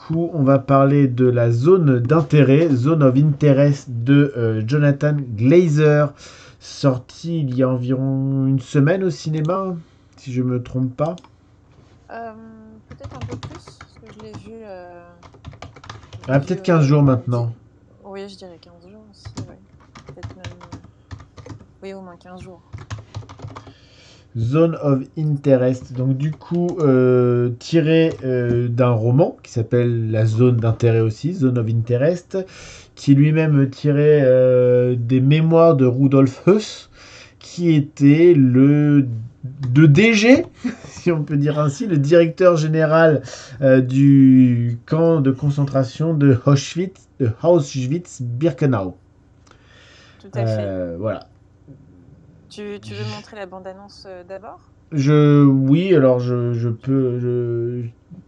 coup, on va parler de la zone d'intérêt, Zone of Interest de Jonathan Glazer, sorti il y a environ une semaine au cinéma, si je me trompe pas. Peut-être un peu plus, parce que je Ah, l'ai vu peut-être 15 jours dix- maintenant. oui, je dirais 15 jours aussi, ouais. Peut-être même, oui, au moins 15 jours. Zone of Interest, donc du coup tiré d'un roman qui s'appelle La Zone d'intérêt aussi, Zone of Interest, qui lui-même tirait des mémoires de Rudolf Höss, qui était le DG, si on peut dire ainsi, le directeur général du camp de concentration de Auschwitz-Birkenau. Tout à fait. Voilà. Tu veux montrer la bande-annonce d'abord? Oui, alors peut-être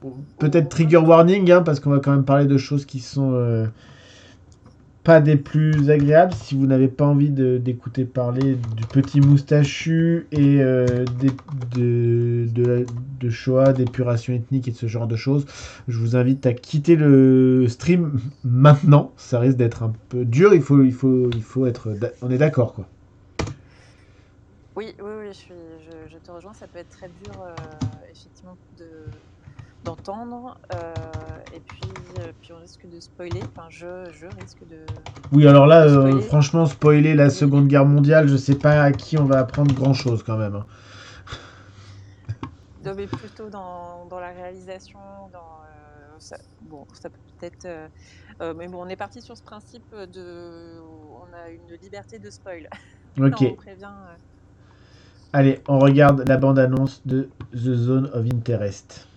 Ou moi, trigger warning, hein, parce qu'on va quand même parler de choses qui sont pas des plus agréables. Si vous n'avez pas envie d'écouter parler du petit moustachu et de Shoah, d'épuration ethnique et de ce genre de choses, je vous invite à quitter le stream maintenant. Ça risque d'être un peu dur. Il faut être, on est d'accord, quoi. Oui, oui, oui, je te rejoins. Ça peut être très dur, effectivement, d'entendre. Et puis on risque de spoiler. Enfin, je risque Oui, alors là, de spoiler. franchement, spoiler la Oui, Seconde Guerre mondiale, je sais pas à qui on va apprendre grand-chose quand même, hein. non, mais plutôt dans la réalisation, bon, ça peut peut-être. Mais bon, on est parti sur ce principe on a une liberté de spoil. Ok, On prévient. allez, on regarde la bande-annonce de The Zone of Interest.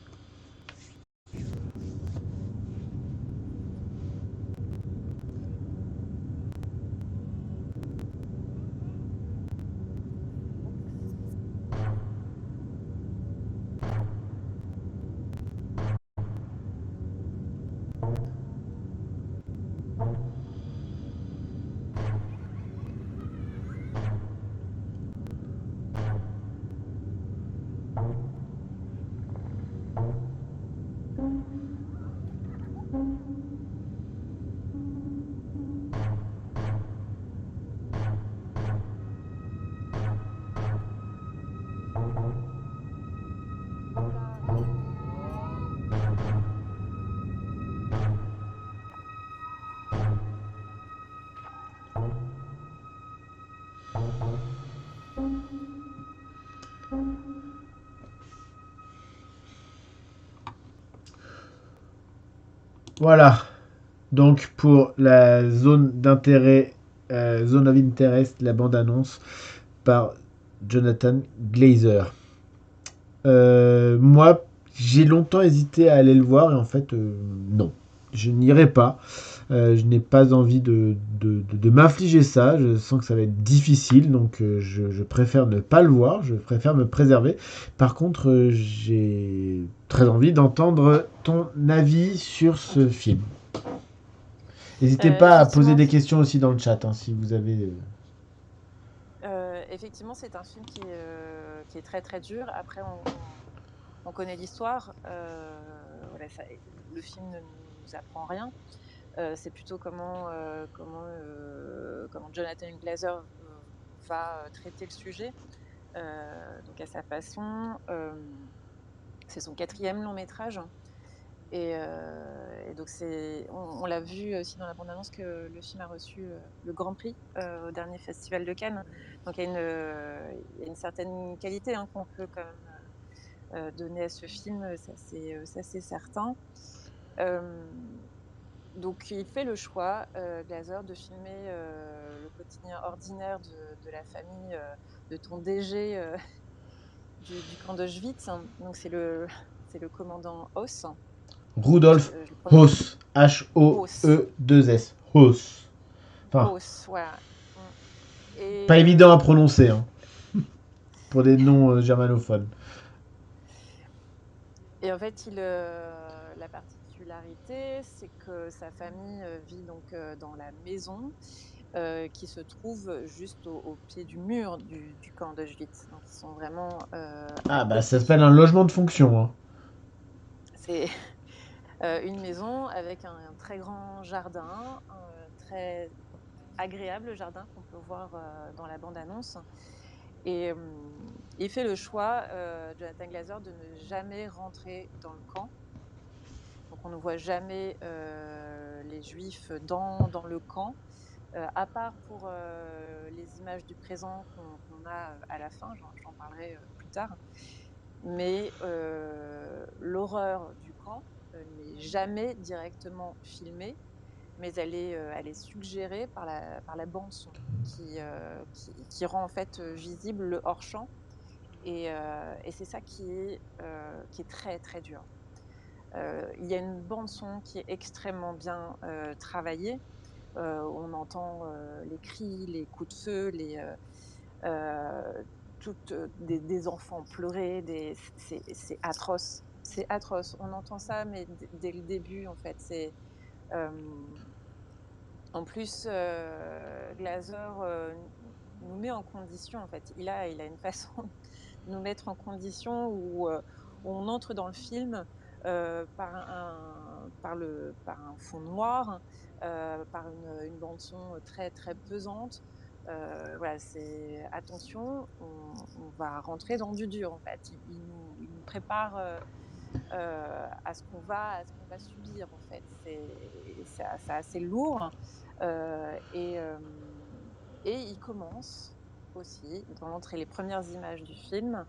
Voilà, donc pour la zone d'intérêt, Zone of Interest, la bande-annonce par Jonathan Glazer. Moi, j'ai longtemps hésité à aller le voir et en fait, non, je n'irai pas. Je n'ai pas envie de m'infliger ça. Je sens que ça va être difficile, donc je préfère ne pas le voir. Je préfère me préserver. Par contre, j'ai très envie d'entendre ton avis sur ce film. N'hésitez pas à poser Effectivement, des questions aussi dans le chat, hein, si vous avez. effectivement, c'est un film qui est très très dur. Après, on connaît l'histoire. Voilà, le film ne nous apprend rien. C'est plutôt comment Jonathan Glazer va traiter le sujet, donc à sa façon. C'est son quatrième long métrage. Et donc on l'a vu aussi dans la bande-annonce que le film a reçu le Grand Prix au dernier festival de Cannes. Donc il y a une certaine qualité, hein, qu'on peut quand même donner à ce film, ça c'est certain. Euh, donc il fait le choix, Glazer, de filmer le quotidien ordinaire de la famille de ton DG du camp d'Auschwitz. Donc c'est le commandant Hoss. Rudolf Je le prononce Höss. Hoss. H-O-E-2-S. Höss. Enfin, Hoss, voilà. Mm. Et, pas évident à euh, prononcer, hein, pour des noms germanophones. et en fait, la particularité, c'est que sa famille vit donc dans la maison qui se trouve juste au pied du mur du camp d'Auschwitz. Donc, ils sont vraiment à Ah bah ça côté. s'appelle un logement de fonction, hein. C'est Une maison avec un très grand jardin, un très agréable jardin qu'on peut voir, dans la bande annonce et il fait le choix, Jonathan Glazer, de ne jamais rentrer dans le camp. Donc on ne voit jamais, les juifs dans le camp, à part pour, les images du présent qu'on a, à la fin, j'en parlerai, plus tard. Mais l'horreur du camp, n'est jamais directement filmée, mais elle est suggérée par la bande son qui rend en fait, visible le hors champ et c'est ça qui est très, très dur. Il y a une bande son qui est extrêmement bien, travaillée. On entend, les cris, les coups de feu, toutes, des enfants pleurer, c'est atroce. C'est atroce. On entend ça, mais dès le début, en fait, hem, en plus, Glaser, nous met en condition, en fait. Il a une façon de nous mettre en condition où, on entre dans le film, par un fond noir, par une bande son très, très pesante. Voilà, c'est attention, on va rentrer dans du dur, en fait. Il nous prépare, à ce qu'on va subir, en fait. C'est assez lourd, et il commence aussi, dans les premières images du film,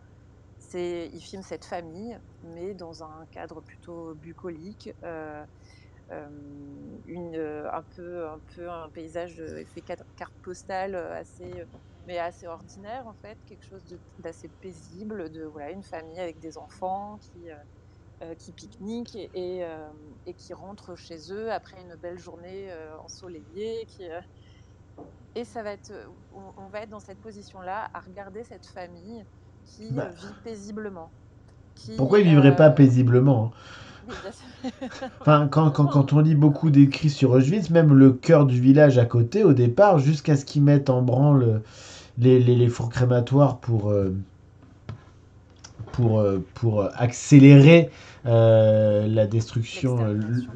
il filme cette famille, mais dans un cadre plutôt bucolique, un peu un paysage, effet carte postale, mais assez ordinaire, en fait, quelque chose d'assez paisible, voilà, une famille avec des enfants qui pique-niquent et qui rentrent chez eux après une belle journée, ensoleillée, et ça va être, on va être dans cette position-là, à regarder cette famille qui, Bah, vit paisiblement, pourquoi qui, ils vivraient pas paisiblement, hein? oui, bien sûr, Enfin, complètement, quand on lit beaucoup d'écrits sur Auschwitz, même le cœur du village à côté, au départ, jusqu'à ce qu'ils mettent en branle les fours crématoires pour accélérer la destruction,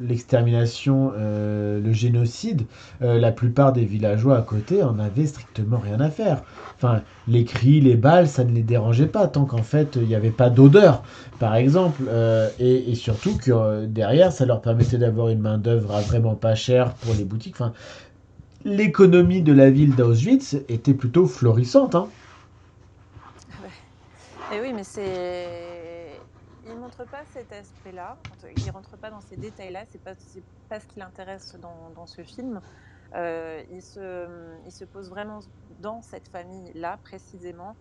l'extermination. l'extermination, le génocide, la plupart des villageois à côté en avaient strictement rien à faire. Enfin, les cris, les balles, ça ne les dérangeait pas tant qu'en fait il n'y avait pas d'odeur, par exemple, et surtout que derrière ça leur permettait d'avoir une main d'œuvre à vraiment pas cher pour les boutiques. Enfin, l'économie de la ville d'Auschwitz était plutôt florissante, hein. Ouais. Et oui, mais il montre pas cet aspect-là, il rentre pas dans ces détails-là, c'est pas ce qui l'intéresse dans ce film. Il se pose vraiment dans cette famille-là précisément,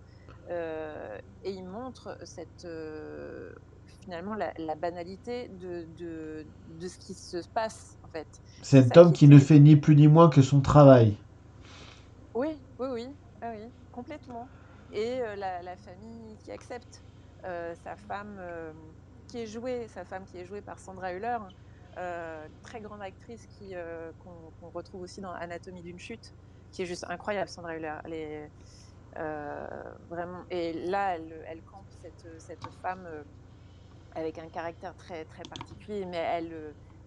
et il montre finalement la banalité de ce qui se passe, en fait. C'est Cet ça homme qui qui ne était fait ni plus ni moins que son travail. Oui, oui, oui, ah oui, complètement, et la famille qui accepte, sa femme qui est jouée par Sandra Hüller, très grande actrice qu'on retrouve aussi dans Anatomie d'une chute, qui est juste incroyable, Sandra Hüller. Elle est, vraiment, et là, elle campe cette femme, avec un caractère très, très particulier, mais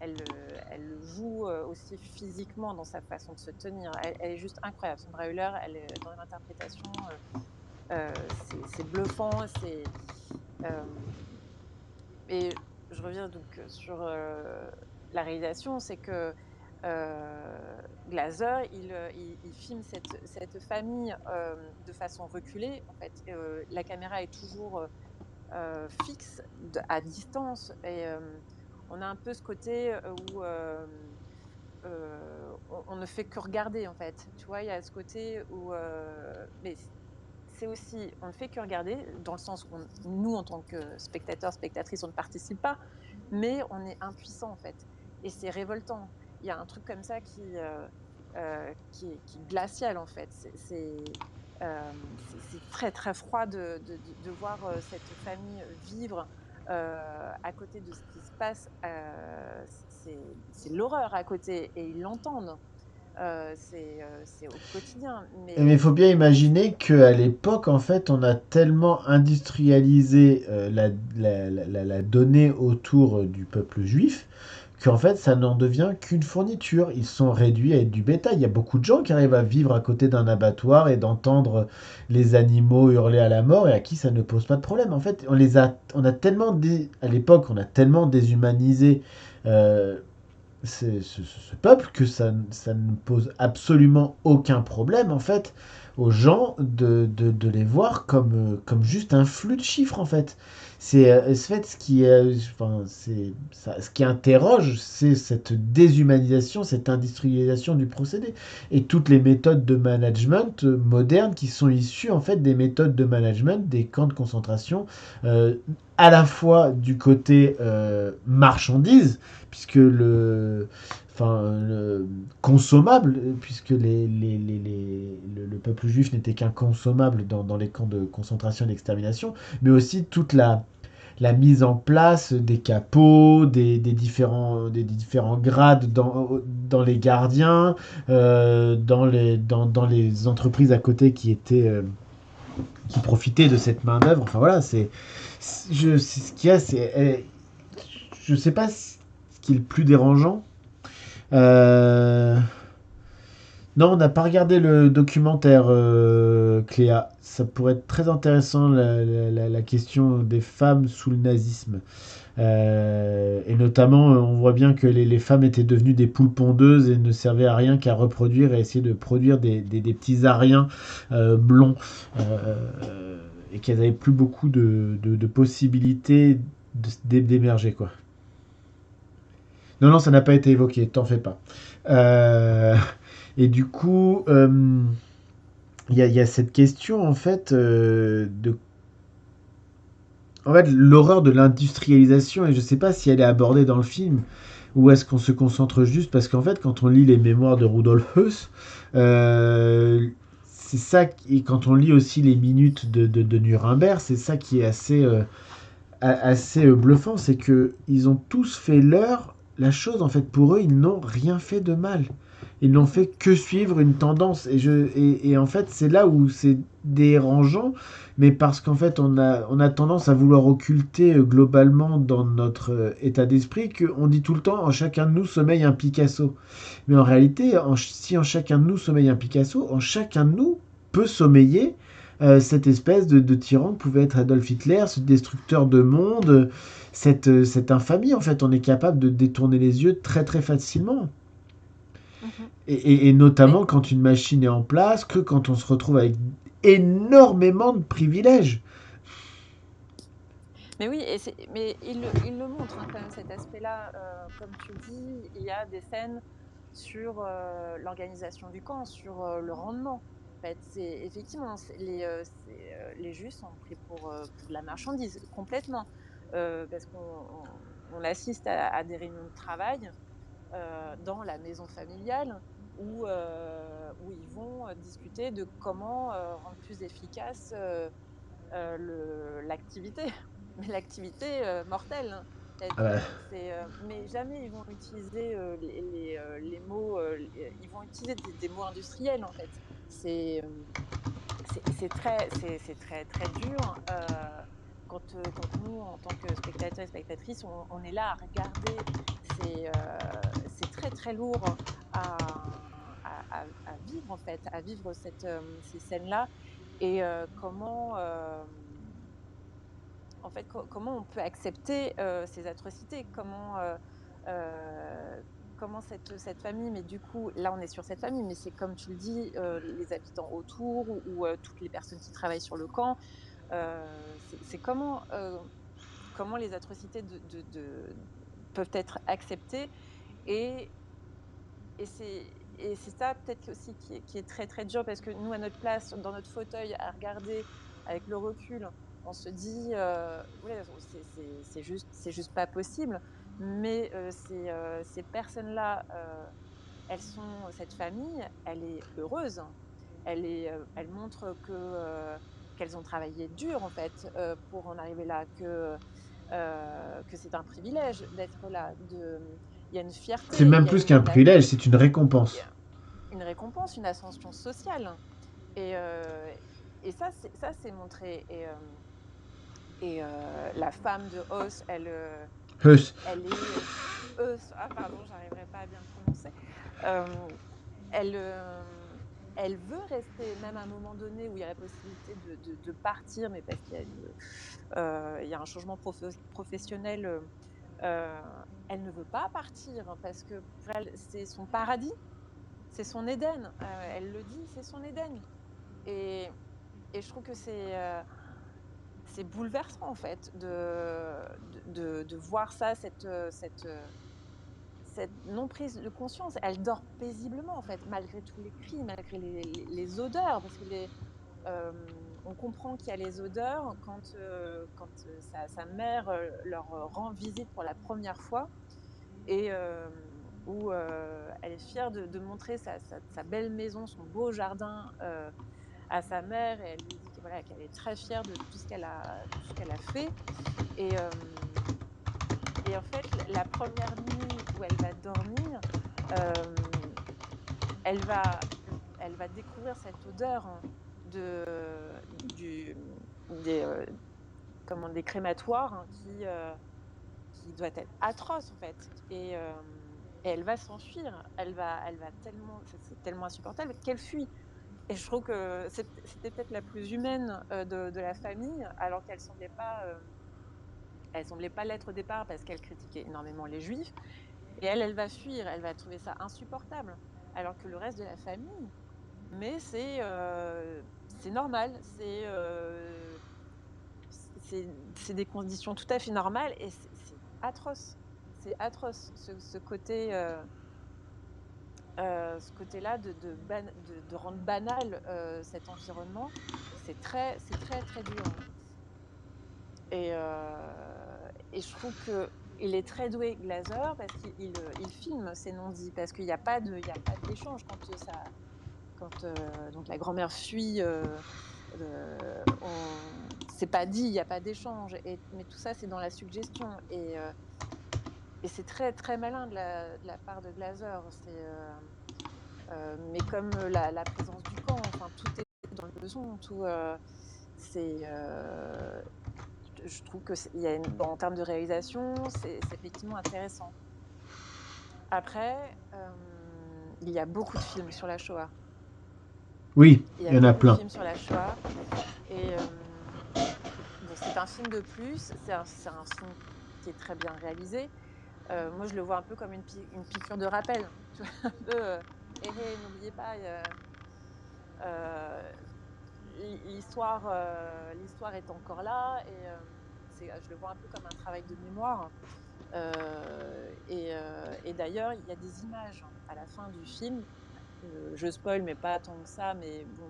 elle le joue, aussi physiquement dans sa façon de se tenir. Elle est juste incroyable. Sandra Hüller, elle est dans l'interprétation, c'est bluffant, hem et je reviens donc, sur, la réalisation, c'est que, Glaser, il filme cette famille, de façon reculée. En fait, la caméra est toujours, fixe à distance, et on a un peu ce côté, où on ne fait que regarder, en fait. Tu vois, il y a ce côté où, mais c'est aussi, on ne fait que regarder, dans le sens où nous, en tant que spectateurs, spectatrices, on ne participe pas, mais on est impuissant, en fait, et c'est révoltant. Il y a un truc comme ça qui est glacial, en fait. C'est très, très froid de voir, cette famille vivre, à côté de ce qui se passe. C'est l'horreur à côté, et ils l'entendent. c'est au quotidien. Mais il faut bien Mais imaginer qu'à l'époque, en fait, on a tellement industrialisé la donnée autour du peuple juif qu'en fait, ça n'en devient qu'une fourniture. Ils sont réduits à être du bétail. Il y a beaucoup de gens qui arrivent à vivre à côté d'un abattoir et d'entendre les animaux hurler à la mort et à qui ça ne pose pas de problème. En fait, on a tellement, à l'époque, on a tellement déshumanisé euh, ce peuple que ça ne pose absolument aucun problème en fait aux gens de les voir comme juste un flux de chiffres en fait. Fait, ce qui interroge, c'est cette déshumanisation, cette industrialisation du procédé et toutes les méthodes de management modernes qui sont issues en fait des méthodes de management des camps de concentration, à la fois du côté marchandise, puisque le consommable, puisque le peuple juif n'était qu'un consommable dans les camps de concentration et d'extermination, mais aussi toute la mise en place des capots, des différents grades dans les gardiens, dans les entreprises à côté qui profitaient de cette main d'œuvre. Enfin voilà, ce qu'il y a, je sais pas ce qui est le plus dérangeant. Euh, non, on n'a pas regardé le documentaire, Cléa. Ça pourrait être très intéressant, la question des femmes sous le nazisme. Et notamment, on voit bien que les femmes étaient devenues des poules pondeuses et ne servaient à rien qu'à reproduire et essayer de produire des petits ariens blonds. Et qu'elles n'avaient plus beaucoup de possibilités d'émerger, quoi. Non, non, ça n'a pas été évoqué, t'en fais pas. Euh, et du coup, il y a cette question, en fait, En fait, l'horreur de l'industrialisation, et je sais pas si elle est abordée dans le film, ou est-ce qu'on se concentre juste, parce qu'en fait, quand on lit les mémoires de Rudolf Heuss, c'est ça, et quand on lit aussi les minutes de Nuremberg, c'est ça qui est assez bluffant, c'est que ils ont tous fait la chose en fait pour eux, ils n'ont rien fait de mal. Ils n'ont mhm, fait que suivre une tendance et en fait c'est là où c'est dérangeant, mais parce qu'en fait on a tendance à vouloir occulter globalement dans notre état d'esprit qu'on dit tout le temps en chacun de nous sommeille un Picasso. Mais en réalité, si en chacun de nous sommeille un Picasso, en chacun de nous peut sommeiller cette espèce de tyran que pouvait être Adolf Hitler, ce destructeur de monde, cette infamie, en fait, on est capable de détourner les yeux très très facilement. mhm. Et Mais, notamment quand une machine est en place, que quand on se retrouve avec énormément de privilèges. mais oui, mais il le montre hein, quand même cet aspect-là. Comme tu le dis, il y a des scènes sur l'organisation du camp, sur le rendement. En fait, effectivement, les Juifs sont pris pour de la marchandise complètement, parce qu'on assiste à des réunions de travail dans la maison familiale où ils vont discuter de comment rendre plus efficace l'activité, mais l'activité mortelle. Hein. Ah bah, Mais jamais ils vont utiliser les mots, ils vont utiliser des mots industriels en fait. C'est c'est très, très dur quand nous, en tant que spectateurs et spectatrices, on est là à regarder. C'est très, très lourd à vivre en fait, à vivre ces scènes-là et en fait, comment on peut accepter ces atrocités, euh, comment cette famille, mais du coup, là on est sur cette famille, mais c'est comme tu le dis, les habitants autour ou toutes les personnes qui travaillent sur le camp, c'est comment les atrocités peuvent être acceptées et, et c'est ça peut-être aussi qui est très très dur parce que nous à notre place, dans notre fauteuil, à regarder avec le recul, on se dit ouais, c'est juste pas possible. Mais ces personnes-là, cette famille, elle est heureuse. Elle montre qu'elles ont travaillé dur en fait pour en arriver là, que c'est un privilège d'être là. Il y a une c'est fierté, même plus qu'un privilège, c'est une récompense. récompense, une ascension sociale. Et, ça, c'est montré. La femme de Oz, Heus. elle est... ah pardon, j'arriverai pas à bien le prononcer. Elle, elle veut rester, même à un moment donné où il y a la possibilité de partir, mais parce qu'il y a un changement professionnel. Elle ne veut pas partir parce que pour elle, c'est son paradis, c'est son Éden. Elle le dit, c'est son Éden. Et je trouve que c'est bouleversant en fait de voir ça, cette non prise de conscience. Elle dort paisiblement en fait, malgré tous les cris, malgré les odeurs, parce que on comprend qu'il y a les odeurs quand sa mère leur rend visite pour la première fois, et où elle est fière de montrer sa belle maison, son beau jardin à sa mère, et elle lui dit qu'elle est très fière de tout ce qu'elle a fait. Et en fait, la première nuit où elle va dormir, elle va découvrir cette odeur des crématoires, qui doit être atroce en fait. Et elle va s'enfuir. Elle va tellement, c'est tellement insupportable qu'elle fuit. Et je trouve que c'était peut-être la plus humaine de la famille, alors qu'elle semblait pas l'être au départ, parce qu'elle critiquait énormément les Juifs. Et elle va fuir, elle va trouver ça insupportable, alors que le reste de la famille, mais c'est normal, c'est des conditions tout à fait normales, et c'est atroce. C'est atroce, ce côté-là de rendre banal cet environnement. C'est très, très dur. Et je trouve qu'il est très doué, Glaser, parce qu'il filme ses non-dits, parce qu'il n'y a pas d'échange quand donc la grand-mère fuit. C'est pas dit, il n'y a pas d'échange, mais tout ça, c'est dans la suggestion. Et c'est très très malin de la part de Glaser. Mais comme la présence du camp, enfin, tout est dans le son, tout. Je trouve que en termes de réalisation, c'est effectivement intéressant. Après, il y a beaucoup de films sur la Shoah. Oui, il y en a plein. De films sur la Shoah. Et bon, c'est un film de plus, c'est un film qui est très bien réalisé. Moi, je le vois un peu comme une piqûre de rappel. Un peu, n'oubliez pas, l'histoire est encore là, et je le vois un peu comme un travail de mémoire. Et d'ailleurs, il y a des images à la fin du film. Je spoil, mais pas tant que ça. Mais bon,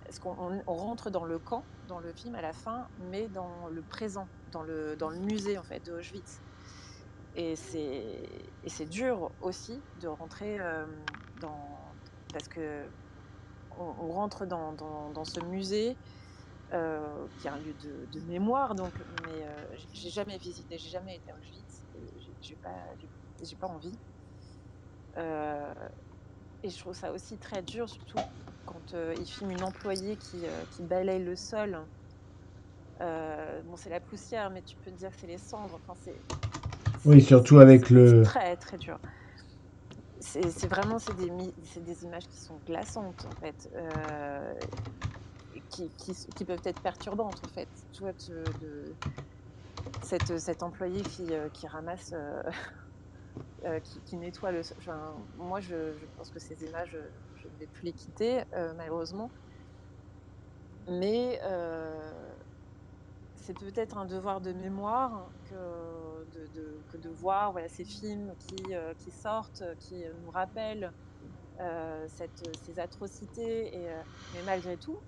parce qu'on rentre dans le camp, dans le film à la fin, mais dans le présent, dans le musée en fait de Auschwitz. Et c'est dur aussi de rentrer parce que on rentre dans ce musée qui est un lieu de mémoire. Donc, mais j'ai jamais visité, j'ai jamais été à Auschwitz, et j'ai pas envie. Et je trouve ça aussi très dur, surtout quand il filme une employée qui balaye le sol. Bon, c'est la poussière, mais tu peux te dire que c'est les cendres. Enfin, oui, surtout avec le... C'est très très dur. C'est vraiment des images qui sont glaçantes en fait, qui peuvent être perturbantes en fait. Tu vois, cet employé qui ramasse, qui nettoie le sol. Enfin, moi, je pense que ces images, je ne vais plus les quitter, malheureusement. Mais c'est peut-être un devoir de mémoire que de voir ces films qui sortent, qui nous rappellent ces atrocités. Mais malgré tout,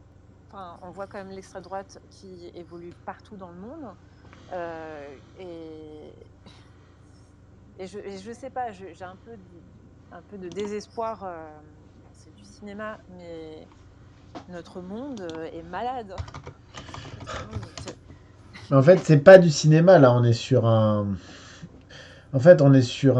on voit quand même l'extrême droite qui évolue partout dans le monde. Et je sais pas, j'ai un peu de désespoir. C'est du cinéma, mais notre monde est malade. En fait, c'est pas du cinéma, là, on est sur un... En fait, on est sur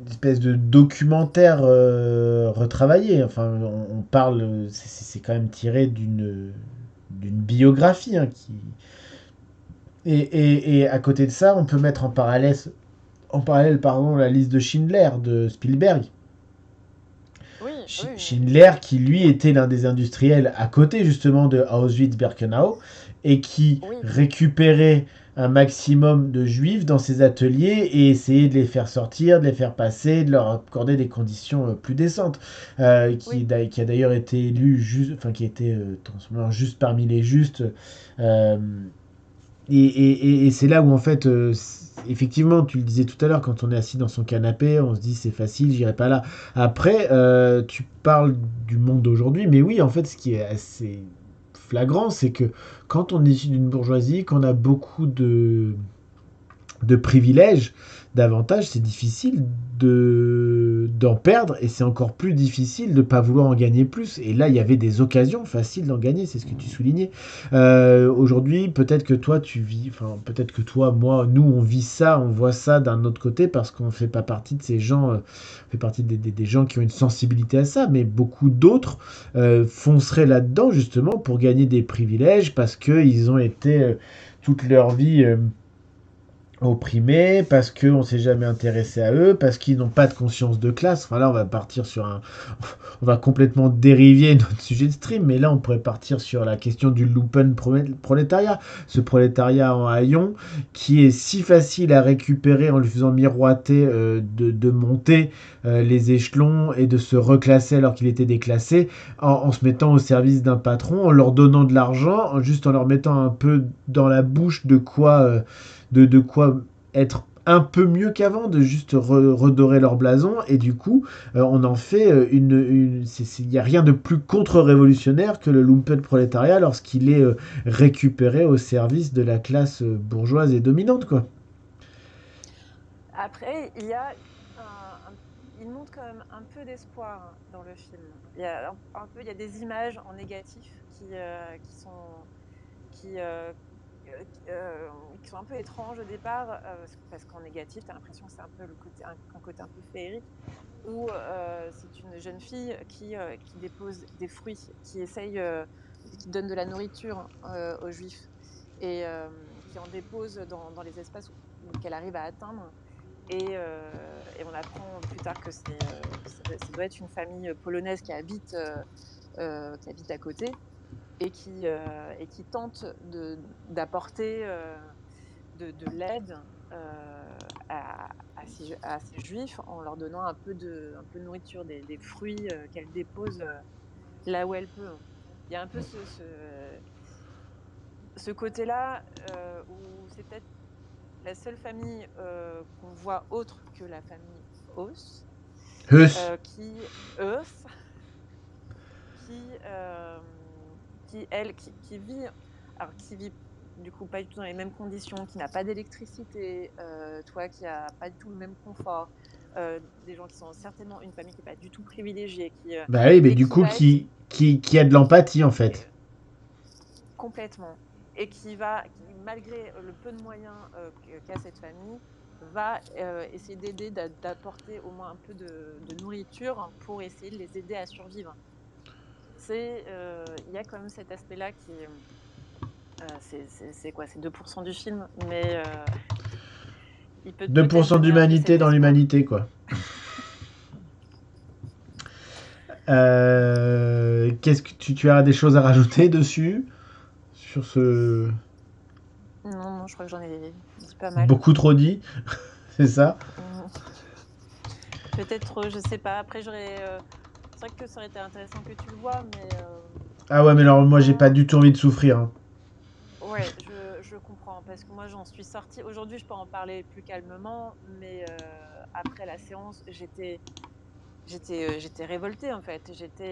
espèce de documentaire retravaillé. Enfin, on parle, c'est quand même tiré d'une biographie, hein, et à côté de ça, on peut mettre en parallèle, pardon, la liste de Schindler de Spielberg. Oui, oui, Schindler, qui lui était l'un des industriels à côté justement de Auschwitz-Birkenau, et qui oui, récupérait un maximum de juifs dans ses ateliers et essayait de les faire sortir, de les faire passer, de leur accorder des conditions plus décentes. oui, Qui a d'ailleurs été élu juste, enfin qui était juste parmi les justes. Euh, et c'est là où en fait, effectivement, tu le disais tout à l'heure, quand on est assis dans son canapé, on se dit c'est facile, j'irai pas là. Après, tu parles du monde d'aujourd'hui, mais oui, en fait, ce qui est assez flagrant, c'est que quand on est issu d'une bourgeoisie, qu'on a beaucoup de privilèges, d'avantages, c'est difficile d'en perdre et c'est encore plus difficile de ne pas vouloir en gagner plus. Et là, il y avait des occasions faciles d'en gagner, c'est ce que tu soulignais. Aujourd'hui, peut-être que toi, tu vis, enfin, peut-être que toi, moi, nous, on vit ça, on voit ça d'un autre côté parce qu'on ne fait pas partie de ces gens, on fait partie des gens qui ont une sensibilité à ça, mais beaucoup d'autres fonceraient là-dedans justement pour gagner des privilèges parce qu'ils ont été toute leur vie opprimés, parce qu'on ne s'est jamais intéressé à eux, parce qu'ils n'ont pas de conscience de classe. Enfin là, on va partir sur un... On va complètement dériver notre sujet de stream, mais là, on pourrait partir sur la question du lumpen prolétariat. Ce prolétariat en haillons, qui est si facile à récupérer en lui faisant miroiter de monter les échelons et de se reclasser alors qu'il était déclassé, en se mettant au service d'un patron, en leur donnant de l'argent, juste en leur mettant un peu dans la bouche de quoi de quoi être un peu mieux qu'avant, de juste redorer leur blason, et du coup, on en fait il n'y a rien de plus contre-révolutionnaire que le lumpen prolétariat lorsqu'il est récupéré au service de la classe bourgeoise et dominante, quoi. Après, il y a il montre quand même un peu d'espoir dans le film. Il y a un peu, il y a des images en négatif qui sont qui, qui sont un peu étranges au départ, parce qu'en négatif, tu as l'impression que c'est un peu un côté un peu féerique, où c'est une jeune fille qui dépose des fruits, qui donne de la nourriture aux juifs, et qui en dépose dans les espaces qu'elle arrive à atteindre. Et on apprend plus tard que ça doit être une famille polonaise qui habite à côté, et qui tente d'apporter de l'aide à ces juifs en leur donnant un peu de nourriture, des fruits qu'elle dépose là où elle peut. Il y a un peu ce côté-là où c'est peut-être la seule famille qu'on voit autre que la famille Hauss, Heus. Hauss, qui, euh, elle, qui vit du coup pas du tout dans les mêmes conditions, qui n'a pas d'électricité, toi qui a pas du tout le même confort, des gens qui sont certainement une famille qui est pas du tout privilégiée, Bah oui, mais et du qui coup, va être qui a de l'empathie, en fait. complètement, et qui, malgré le peu de moyens qu'a cette famille, va essayer d'aider, d'apporter au moins un peu de nourriture pour essayer de les aider à survivre. Il y a quand même cet aspect-là c'est quoi, c'est 2% du film, mais il peut peut-être 2% donner un peu d'humanité cet dans espoir. l'humanité, quoi. Qu'est-ce que tu as des choses à rajouter dessus? Sur ce... Non, non, je crois que j'en ai dit pas mal. Beaucoup trop dit, c'est ça? Peut-être trop, je sais pas. Après, c'est vrai que ça aurait été intéressant que tu le vois, Ah ouais, mais mais je alors moi j'ai pas comprends. du tout envie de souffrir, hein. Ouais, je comprends, parce que moi j'en suis sortie. Aujourd'hui, je peux en parler plus calmement, mais après la séance, j'étais révoltée en fait. Je sais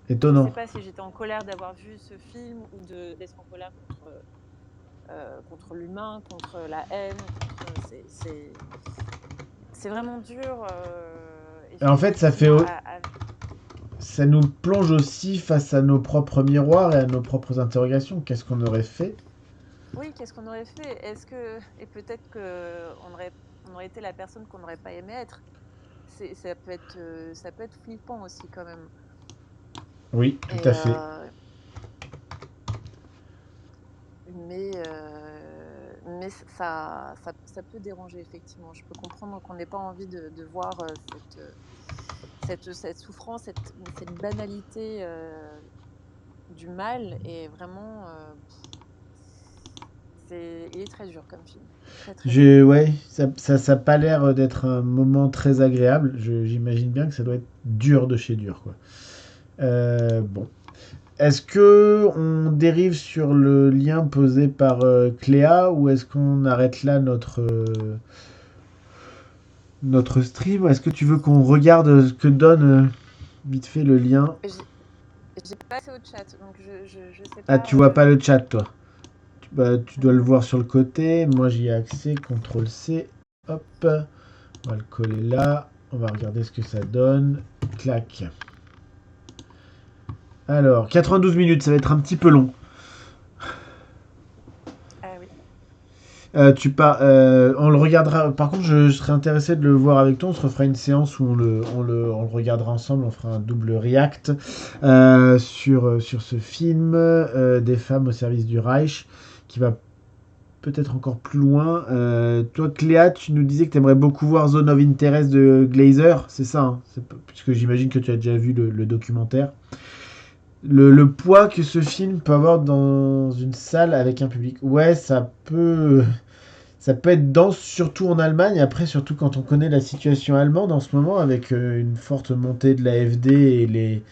Étonnant. pas si j'étais en colère d'avoir vu ce film ou d'être en colère contre l'humain, contre la haine, c'est vraiment dur, Et en fait, effectivement, ça nous plonge aussi face à nos propres miroirs et à nos propres interrogations. Qu'est-ce qu'on aurait fait Oui, qu'est-ce qu'on aurait fait? Et peut-être on aurait été la personne qu'on n'aurait pas aimé être. Ça peut être flippant aussi quand même. Oui, tout Et, à fait. mais ça peut déranger effectivement. Je peux comprendre qu'on n'ait pas envie de voir cette souffrance, cette banalité du mal. Et vraiment, il est très dur comme film. Très très dur. Ouais, ça a pas l'air d'être un moment très agréable. J'imagine bien que ça doit être dur de chez dur, quoi. Bon. Est-ce que on dérive sur le lien posé par Cléa ou est-ce qu'on arrête là notre stream? Est-ce que tu veux qu'on regarde ce que donne vite fait le lien? J'ai pas accès au chat, donc je sais Ah, pas. tu vois pas le chat, toi. Tu dois le voir sur le côté. Moi, j'y ai accès. CTRL C. Hop. On va le coller là. On va regarder ce que ça donne. Clac. Alors, 92 minutes, ça va être un petit peu long. Ah oui. On le regardera. Par contre, je serais intéressé de le voir avec toi. On se refera une séance où on le regardera ensemble. On fera un double react sur ce film des femmes au service du Reich qui va peut-être encore plus loin. Toi, Cléa, tu nous disais que tu aimerais beaucoup voir Zone of Interest de Glazer. C'est ça, hein, puisque j'imagine que tu as déjà vu le documentaire. Le poids que ce film peut avoir dans une salle avec un public. Ouais, ça peut être dense, surtout en Allemagne. Après, surtout quand on connaît la situation allemande en ce moment, avec une forte montée de l'AfD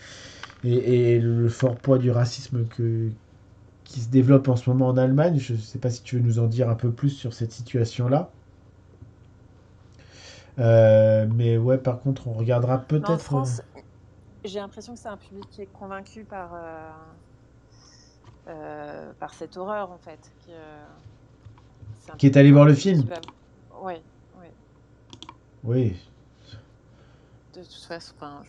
et le fort poids du racisme qui se développe en ce moment en Allemagne. Je ne sais pas si tu veux nous en dire un peu plus sur cette situation-là. Mais ouais, par contre, on regardera Mais en peut-être. France, j'ai l'impression que c'est un public qui est convaincu par cette horreur, en fait. C'est un Qui est allé public voir le qui film. va. Ouais, ouais. Oui. De toute façon, enfin,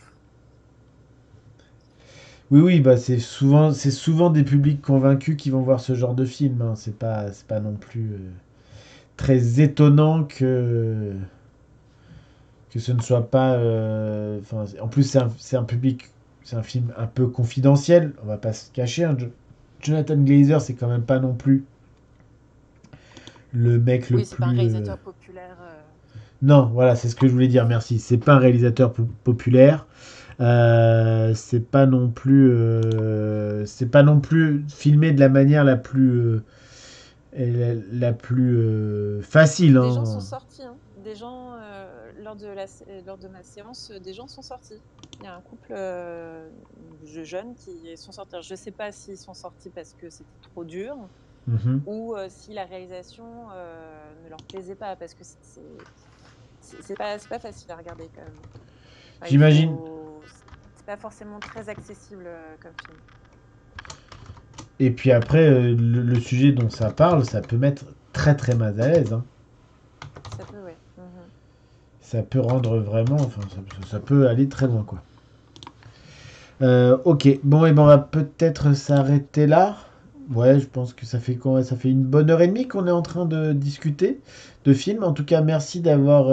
Oui, oui, bah c'est souvent des publics convaincus qui vont voir ce genre de film, hein. C'est pas non plus très étonnant que ce ne soit pas. En plus, c'est un public, c'est un film un peu confidentiel. On va pas se cacher, hein. Jonathan Glazer, c'est quand même pas non plus le mec le oui, c'est pas un plus. réalisateur populaire. Non, voilà, c'est ce que je voulais dire. Merci. C'est pas un réalisateur populaire. C'est pas non plus filmé de la manière la plus facile, Des gens sont hein. sortis, hein. Des gens, lors de ma séance, des gens sont sortis. Il y a un couple de jeunes qui sont sortis. Alors, je ne sais pas s'ils sont sortis parce que c'était trop dur Mhm. ou si la réalisation ne leur plaisait pas, parce que c'est pas facile à regarder quand même. Enfin, J'imagine. c'est pas forcément très accessible comme film. Et puis après, le sujet dont ça parle, ça peut mettre très très mal à l'aise, hein. Ça peut, ouais. Mhm. Ça peut rendre vraiment, enfin, ça peut aller très loin, quoi. Ok, bon, et ben on va peut-être s'arrêter là. Ouais, je pense que ça fait quoi? Ça fait une bonne heure et demie qu'on est en train de discuter de films. En tout cas, merci d'avoir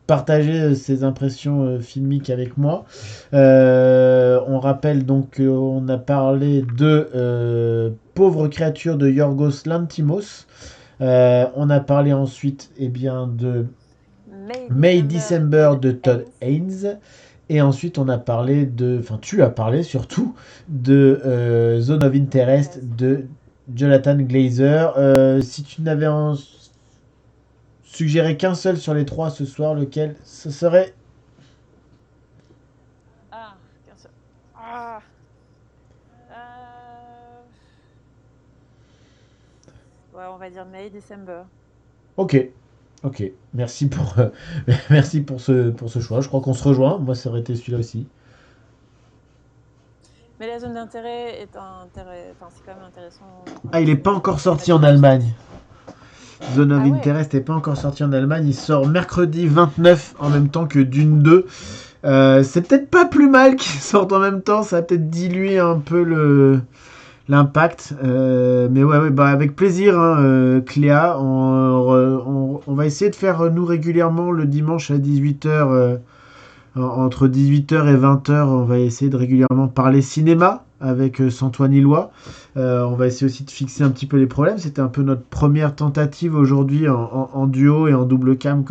partagé ces impressions filmiques avec moi. On rappelle donc qu'on a parlé de Pauvre créature de Yorgos Lanthimos. On a parlé ensuite bien, de May December de Todd Haynes. Et ensuite, on a parlé enfin, tu as parlé surtout de Zone of Interest de Jonathan Glazer. Si tu n'avais suggéré qu'un seul sur les trois ce soir, lequel ce serait? Ah, qu'un seul. Ah. Euh, Ouais, on va dire May December. Ok, ok. Merci pour, merci pour ce choix. Je crois qu'on se rejoint. Moi, ça aurait été celui-là aussi. Mais la zone d'intérêt enfin, c'est quand même intéressant. Ah, il n'est pas encore On a sorti bien en ressenti. Allemagne. Zone of Ah ouais. Interest n'est pas encore sorti en Allemagne. Il sort mercredi 29 en même temps que Dune 2. C'est peut-être pas plus mal qu'ils sortent en même temps. Ça va peut-être diluer un peu l'impact. Mais ouais, bah avec plaisir, hein, Cléa. On va essayer de faire, nous, régulièrement, le dimanche à 18h, entre 18h et 20h, on va essayer de régulièrement parler cinéma avec Santoine Illois. On va essayer aussi de fixer un petit peu les problèmes. C'était un peu notre première tentative aujourd'hui en duo et en double cam.